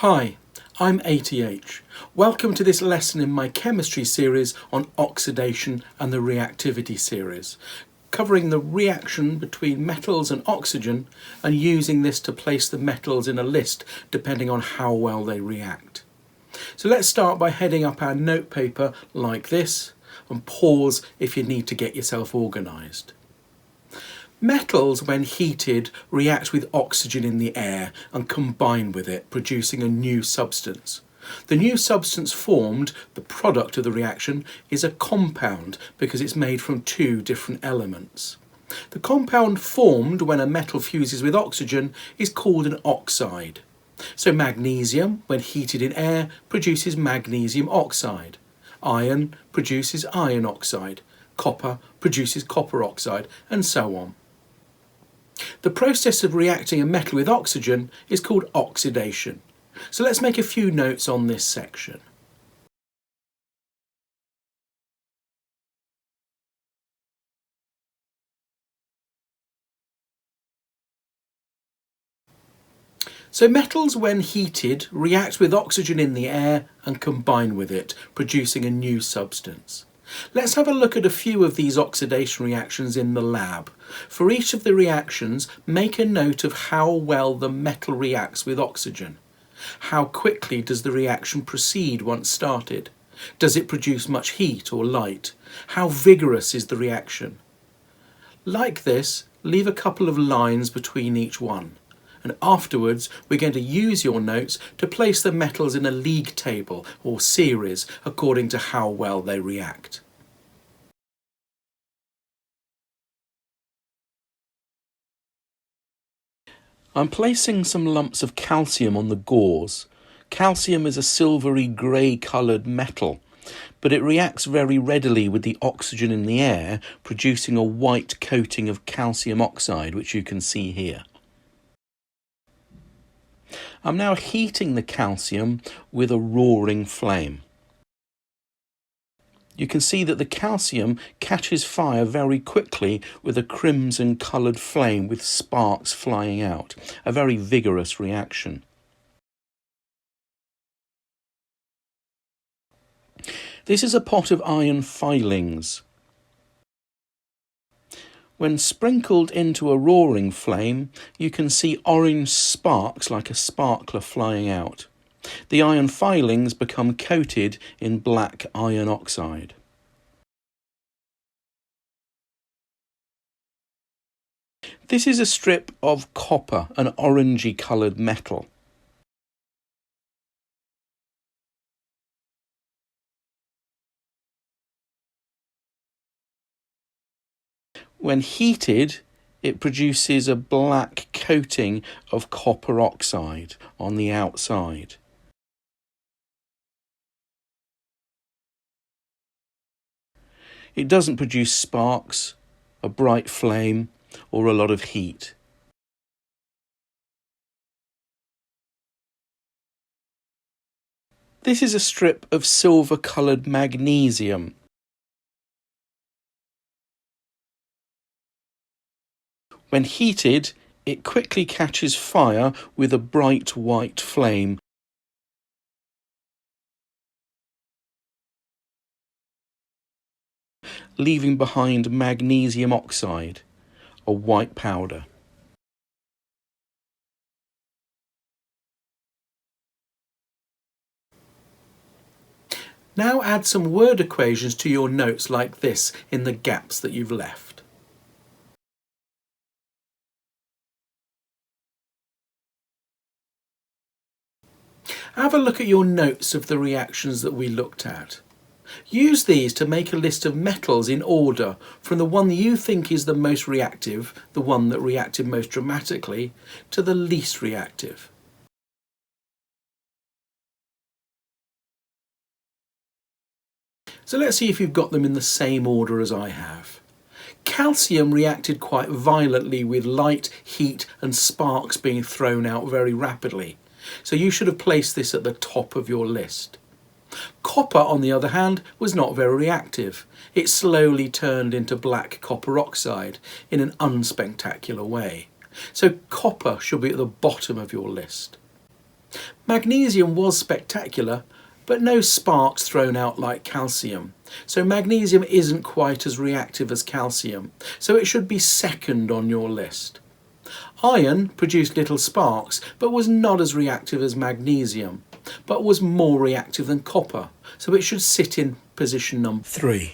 Hi, I'm ATH. Welcome to this lesson in my chemistry series on oxidation and the reactivity series, covering the reaction between metals and oxygen and using this to place the metals in a list depending on how well they react. So let's start by heading up our notepaper like this and pause if you need to get yourself organised. Metals, when heated, react with oxygen in the air and combine with it, producing a new substance. The new substance formed, the product of the reaction, is a compound because it's made from two different elements. The compound formed when a metal fuses with oxygen is called an oxide. So magnesium, when heated in air, produces magnesium oxide. Iron produces iron oxide. Copper produces copper oxide, and so on. The process of reacting a metal with oxygen is called oxidation. So let's make a few notes on this section. So metals, when heated, react with oxygen in the air and combine with it, producing a new substance. Let's have a look at a few of these oxidation reactions in the lab. For each of the reactions, make a note of how well the metal reacts with oxygen. How quickly does the reaction proceed once started? Does it produce much heat or light? How vigorous is the reaction? Like this, leave a couple of lines between each one. And afterwards, we're going to use your notes to place the metals in a league table or series according to how well they react. I'm placing some lumps of calcium on the gauze. Calcium is a silvery grey coloured metal, but it reacts very readily with the oxygen in the air, producing a white coating of calcium oxide, which you can see here. I'm now heating the calcium with a roaring flame. You can see that the calcium catches fire very quickly with a crimson coloured flame with sparks flying out, a very vigorous reaction. This is a pot of iron filings. When sprinkled into a roaring flame, you can see orange sparks like a sparkler flying out. The iron filings become coated in black iron oxide. This is a strip of copper, an orangey coloured metal. When heated, it produces a black coating of copper oxide on the outside. It doesn't produce sparks, a bright flame, or a lot of heat. This is a strip of silver-coloured magnesium. When heated, it quickly catches fire with a bright white flame. Leaving behind magnesium oxide, a white powder. Now add some word equations to your notes like this in the gaps that you've left. Have a look at your notes of the reactions that we looked at. Use these to make a list of metals in order from the one you think is the most reactive, the one that reacted most dramatically, to the least reactive. So let's see if you've got them in the same order as I have. Calcium reacted quite violently with light, heat and sparks being thrown out very rapidly. So you should have placed this at the top of your list. Copper, on the other hand, was not very reactive. It slowly turned into black copper oxide in an unspectacular way. So copper should be at the bottom of your list. Magnesium was spectacular, but no sparks thrown out like calcium. So magnesium isn't quite as reactive as calcium, so it should be second on your list. Iron produced little sparks, but was not as reactive as magnesium, but was more reactive than copper, so it should sit in position number 3.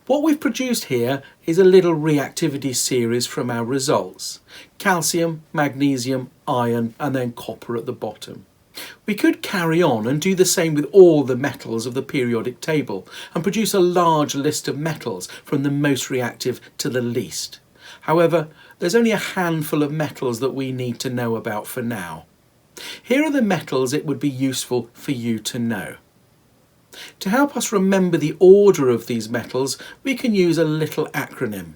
What we've produced here is a little reactivity series from our results. Calcium, magnesium, iron, and then copper at the bottom. We could carry on and do the same with all the metals of the periodic table and produce a large list of metals from the most reactive to the least. However, there's only a handful of metals that we need to know about for now. Here are the metals it would be useful for you to know. To help us remember the order of these metals, we can use a little acronym.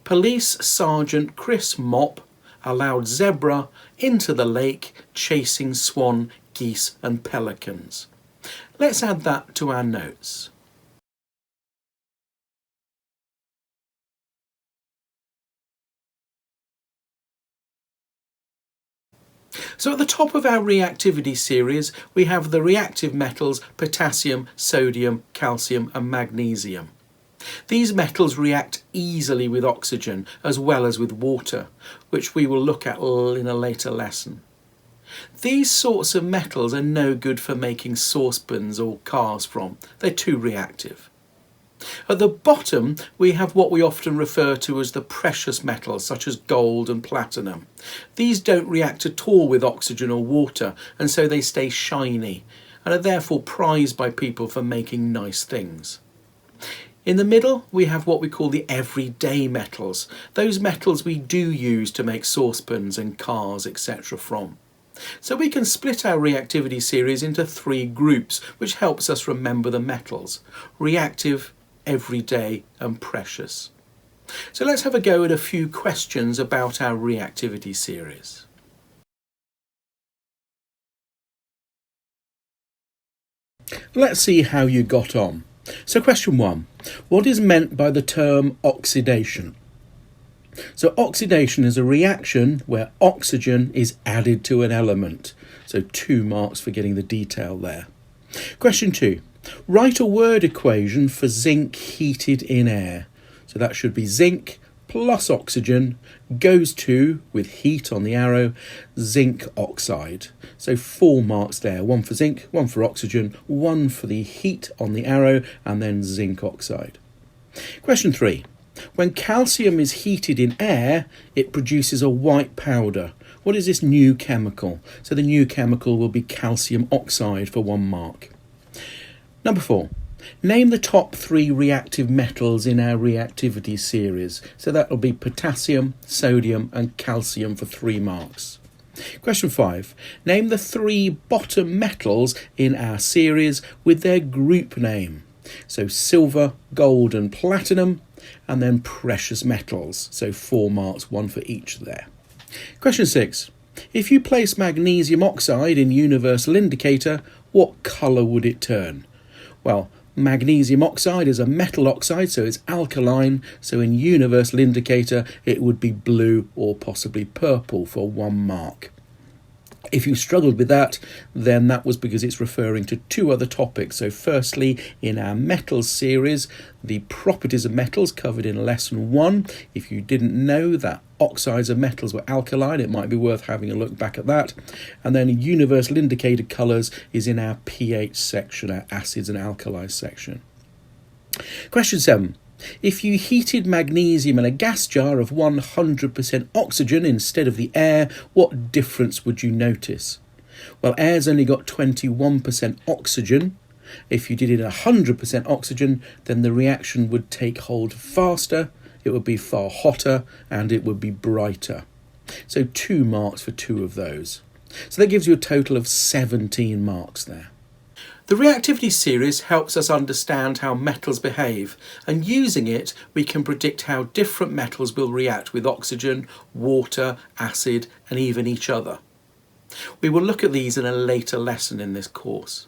Police Sergeant Chris Mop allowed zebra into the lake chasing swan, geese and pelicans. Let's add that to our notes. So at the top of our reactivity series, we have the reactive metals potassium, sodium, calcium and magnesium. These metals react easily with oxygen as well as with water, which we will look at in a later lesson. These sorts of metals are no good for making saucepans or cars from. They're too reactive. At the bottom, we have what we often refer to as the precious metals, such as gold and platinum. These don't react at all with oxygen or water, and so they stay shiny, and are therefore prized by people for making nice things. In the middle, we have what we call the everyday metals, those metals we do use to make saucepans and cars, etc. from. So we can split our reactivity series into 3 groups, which helps us remember the metals: reactive, everyday and precious. So let's have a go at a few questions about our reactivity series. Let's see how you got on. So question 1. What is meant by the term oxidation? So oxidation is a reaction where oxygen is added to an element. So 2 marks for getting the detail there. Question 2. Write a word equation for zinc heated in air. So that should be zinc plus oxygen goes to, with heat on the arrow, zinc oxide. So 4 marks there, 1 for zinc, 1 for oxygen, 1 for the heat on the arrow, and then zinc oxide. Question 3. When calcium is heated in air, it produces a white powder. What is this new chemical? So the new chemical will be calcium oxide for 1 mark. Number 4. Name the top 3 reactive metals in our reactivity series. So that will be potassium, sodium and calcium for 3 marks. Question 5. Name the 3 bottom metals in our series with their group name. So silver, gold and platinum, and then precious metals. So 4 marks, 1 for each there. Question 6. If you place magnesium oxide in universal indicator, what colour would it turn? Well, magnesium oxide is a metal oxide, so it's alkaline, so in universal indicator it would be blue or possibly purple for 1 mark. If you struggled with that, then that was because it's referring to 2 other topics. So firstly, in our metals series, the properties of metals covered in lesson 1. If you didn't know that oxides of metals were alkaline, it might be worth having a look back at that. And then universal indicator colours is in our pH section, our acids and alkalis section. Question 7. If you heated magnesium in a gas jar of 100% oxygen instead of the air, what difference would you notice? Well, air's only got 21% oxygen. If you did it 100% oxygen, then the reaction would take hold faster, it would be far hotter, and it would be brighter. So 2 marks for 2 of those. So that gives you a total of 17 marks there. The reactivity series helps us understand how metals behave, and using it we can predict how different metals will react with oxygen, water, acid and even each other. We will look at these in a later lesson in this course.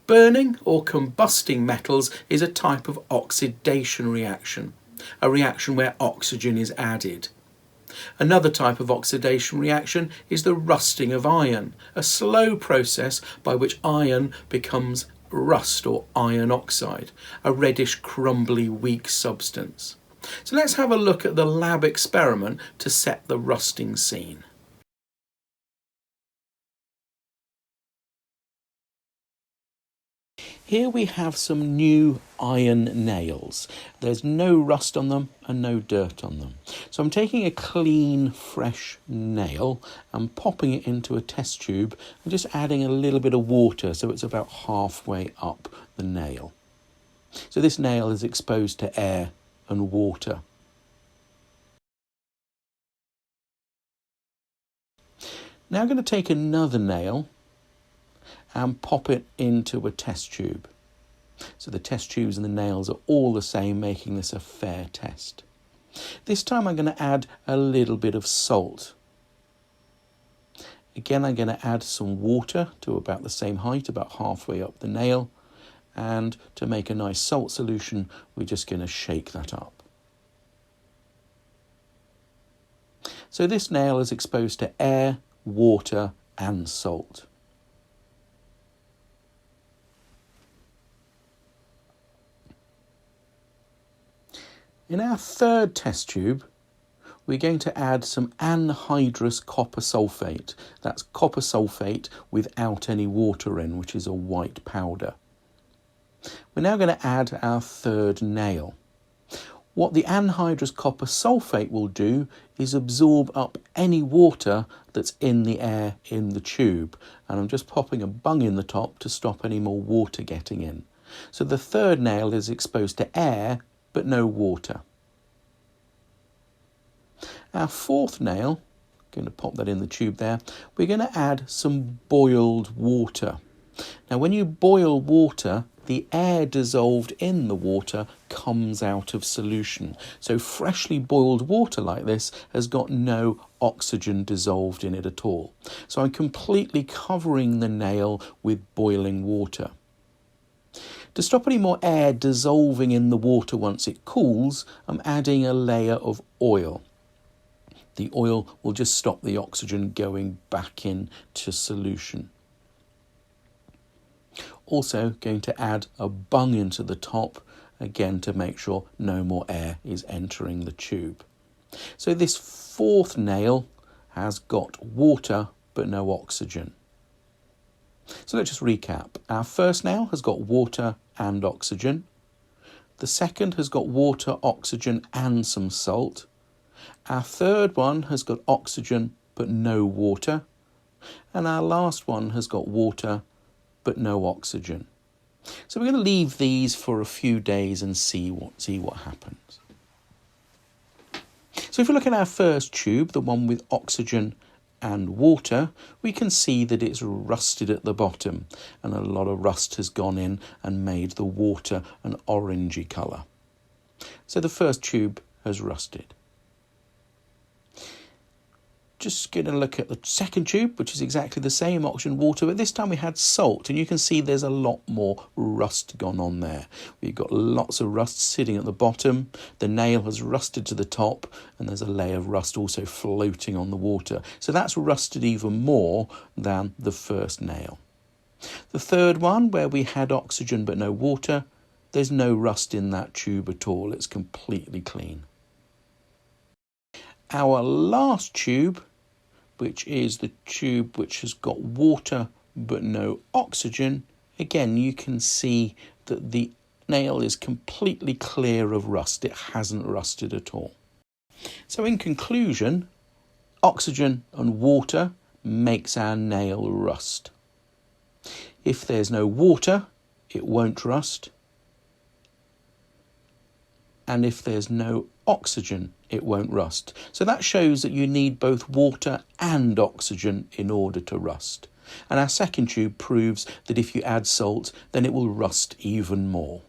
Burning or combusting metals is a type of oxidation reaction, a reaction where oxygen is added. Another type of oxidation reaction is the rusting of iron, a slow process by which iron becomes rust or iron oxide, a reddish, crumbly, weak substance. So let's have a look at the lab experiment to set the rusting scene. Here we have some new iron nails. There's no rust on them and no dirt on them. So I'm taking a clean, fresh nail and popping it into a test tube and just adding a little bit of water so it's about halfway up the nail. So this nail is exposed to air and water. Now I'm going to take another nail and pop it into a test tube. So the test tubes and the nails are all the same, making this a fair test. This time I'm going to add a little bit of salt. Again, I'm going to add some water to about the same height, about halfway up the nail. And to make a nice salt solution, we're just going to shake that up. So this nail is exposed to air, water and salt. In our third test tube, we're going to add some anhydrous copper sulfate. That's copper sulfate without any water in, which is a white powder. We're now going to add our third nail. What the anhydrous copper sulfate will do is absorb up any water that's in the air in the tube. And I'm just popping a bung in the top to stop any more water getting in. So the third nail is exposed to air, but no water. Our fourth nail, going to pop that in the tube there, we're going to add some boiled water. Now when you boil water, the air dissolved in the water comes out of solution. So freshly boiled water like this has got no oxygen dissolved in it at all. So I'm completely covering the nail with boiling water. To stop any more air dissolving in the water once it cools, I'm adding a layer of oil. The oil will just stop the oxygen going back into solution. Also going to add a bung into the top, again to make sure no more air is entering the tube. So this fourth nail has got water but no oxygen. So let's just recap. Our first nail has got water and oxygen. The second has got water, oxygen and some salt. Our third one has got oxygen but no water. And our last one has got water but no oxygen. So we're going to leave these for a few days and see what happens. So if we look at our first tube, the one with oxygen and water, we can see that it's rusted at the bottom and a lot of rust has gone in and made the water an orangey colour. So the first tube has rusted. Just going to look at the second tube, which is exactly the same, oxygen, water, but this time we had salt, and you can see there's a lot more rust gone on there. We've got lots of rust sitting at the bottom, the nail has rusted to the top, and there's a layer of rust also floating on the water. So that's rusted even more than the first nail. The third one, where we had oxygen but no water, there's no rust in that tube at all, it's completely clean. Our last tube, which is the tube which has got water but no oxygen, again you can see that the nail is completely clear of rust. It hasn't rusted at all. So in conclusion, oxygen and water makes our nail rust. If there's no water, it won't rust. And if there's no oxygen, it won't rust. So that shows that you need both water and oxygen in order to rust. And our second tube proves that if you add salt, then it will rust even more.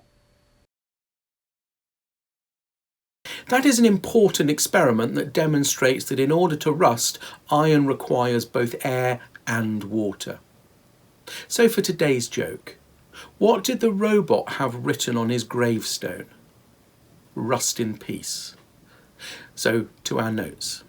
That is an important experiment that demonstrates that in order to rust, iron requires both air and water. So for today's joke, what did the robot have written on his gravestone? Rust in peace. So to our notes.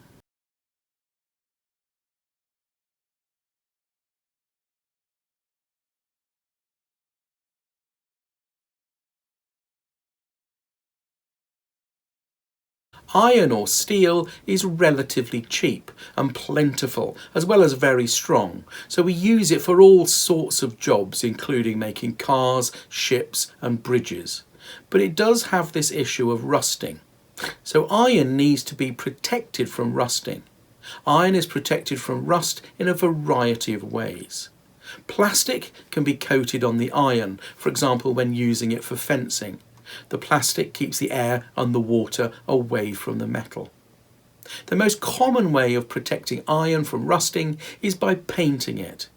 Iron or steel is relatively cheap and plentiful, as well as very strong, so we use it for all sorts of jobs, including making cars, ships and bridges. But it does have this issue of rusting. So iron needs to be protected from rusting. Iron is protected from rust in a variety of ways. Plastic can be coated on the iron, for example when using it for fencing. The plastic keeps the air and the water away from the metal. The most common way of protecting iron from rusting is by painting it.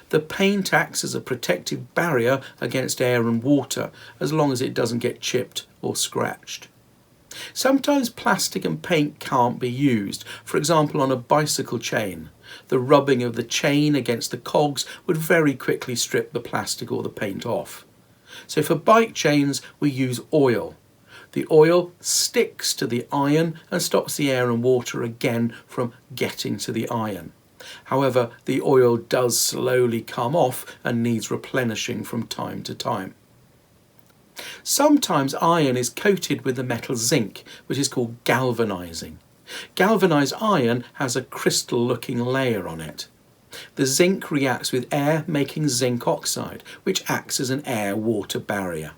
The paint acts as a protective barrier against air and water, as long as it doesn't get chipped or scratched. Sometimes plastic and paint can't be used, for example on a bicycle chain. The rubbing of the chain against the cogs would very quickly strip the plastic or the paint off. So for bike chains we use oil. The oil sticks to the iron and stops the air and water again from getting to the iron. However, the oil does slowly come off and needs replenishing from time to time. Sometimes iron is coated with the metal zinc, which is called galvanizing. Galvanized iron has a crystal-looking layer on it. The zinc reacts with air, making zinc oxide, which acts as an air-water barrier.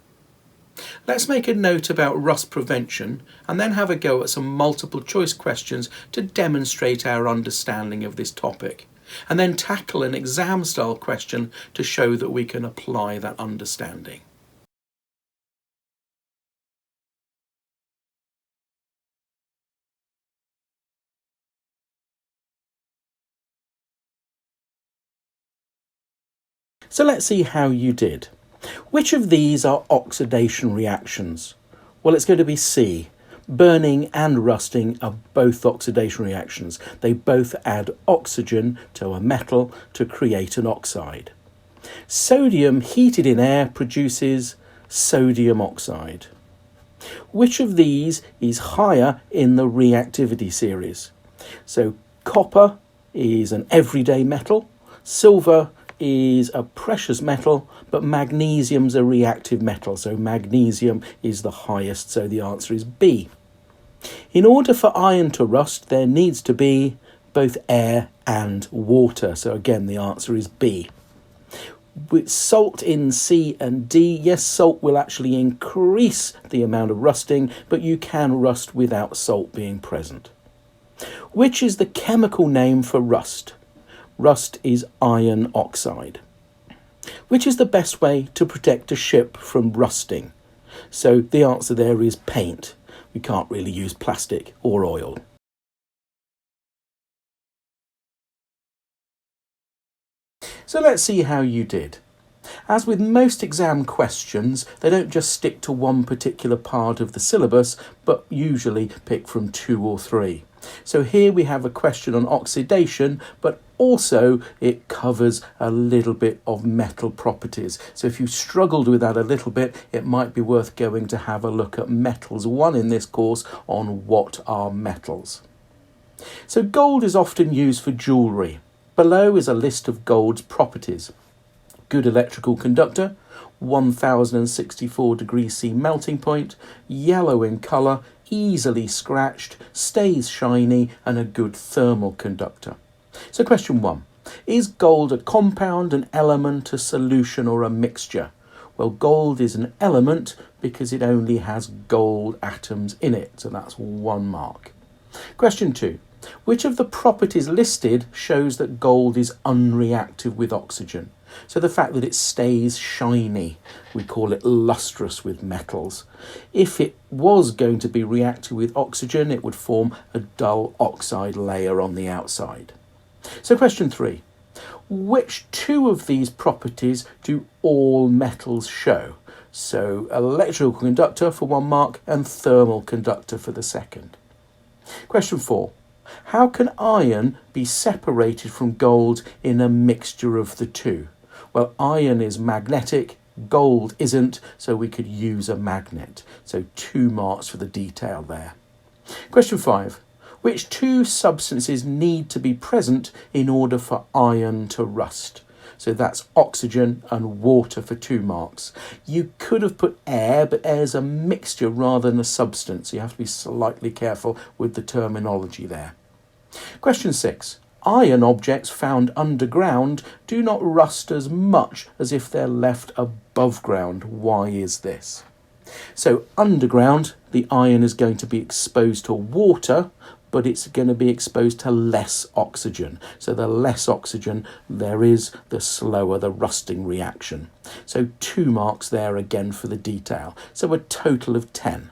Let's make a note about rust prevention and then have a go at some multiple choice questions to demonstrate our understanding of this topic, and then tackle an exam-style question to show that we can apply that understanding. So let's see how you did. Which of these are oxidation reactions? Well, it's going to be C. Burning and rusting are both oxidation reactions. They both add oxygen to a metal to create an oxide. Sodium heated in air produces sodium oxide. Which of these is higher in the reactivity series? So copper is an everyday metal, silver is a precious metal, but magnesium's a reactive metal, so magnesium is the highest, so the answer is B. In order for iron to rust, there needs to be both air and water, so again the answer is B. With salt in C and D, yes, salt will actually increase the amount of rusting, but you can rust without salt being present. Which is the chemical name for rust? Rust is iron oxide. Which is the best way to protect a ship from rusting? So the answer there is paint. We can't really use plastic or oil. So let's see how you did. As with most exam questions, they don't just stick to one particular part of the syllabus, but usually pick from 2 or 3. So here we have a question on oxidation, but also it covers a little bit of metal properties. So if you struggled with that a little bit, it might be worth going to have a look at metals 1 in this course on what are metals. So gold is often used for jewellery. Below is a list of gold's properties. Good electrical conductor, 1064 degrees C melting point, yellow in colour, easily scratched, stays shiny and a good thermal conductor. So question 1. Is gold a compound, an element, a solution or a mixture? Well, gold is an element because it only has gold atoms in it, so that's 1 mark. Question 2. Which of the properties listed shows that gold is unreactive with oxygen? So the fact that it stays shiny, we call it lustrous with metals. If it was going to be reactive with oxygen, it would form a dull oxide layer on the outside. So question 3. Which 2 of these properties do all metals show? So electrical conductor for 1 mark and thermal conductor for the second. Question 4. How can iron be separated from gold in a mixture of the 2? Well, iron is magnetic, gold isn't, so we could use a magnet. So 2 marks for the detail there. Question 5. Which 2 substances need to be present in order for iron to rust? So that's oxygen and water for 2 marks. You could have put air, but air's a mixture rather than a substance. You have to be slightly careful with the terminology there. Question 6. Iron objects found underground do not rust as much as if they're left above ground. Why is this? So underground, the iron is going to be exposed to water, but it's going to be exposed to less oxygen. So the less oxygen there is, the slower the rusting reaction. So 2 marks there again for the detail. So a total of 10.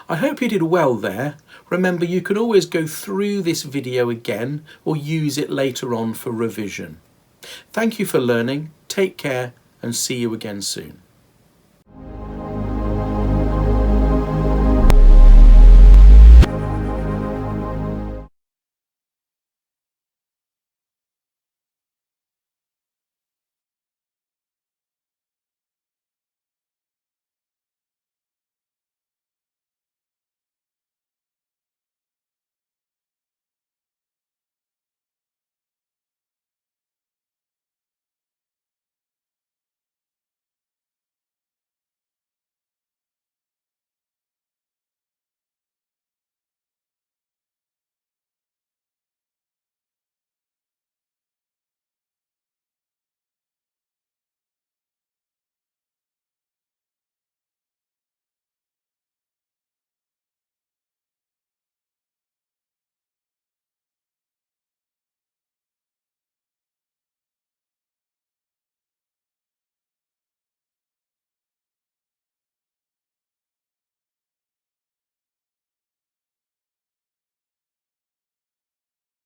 I hope you did well there. Remember, you can always go through this video again or use it later on for revision. Thank you for learning. Take care and see you again soon.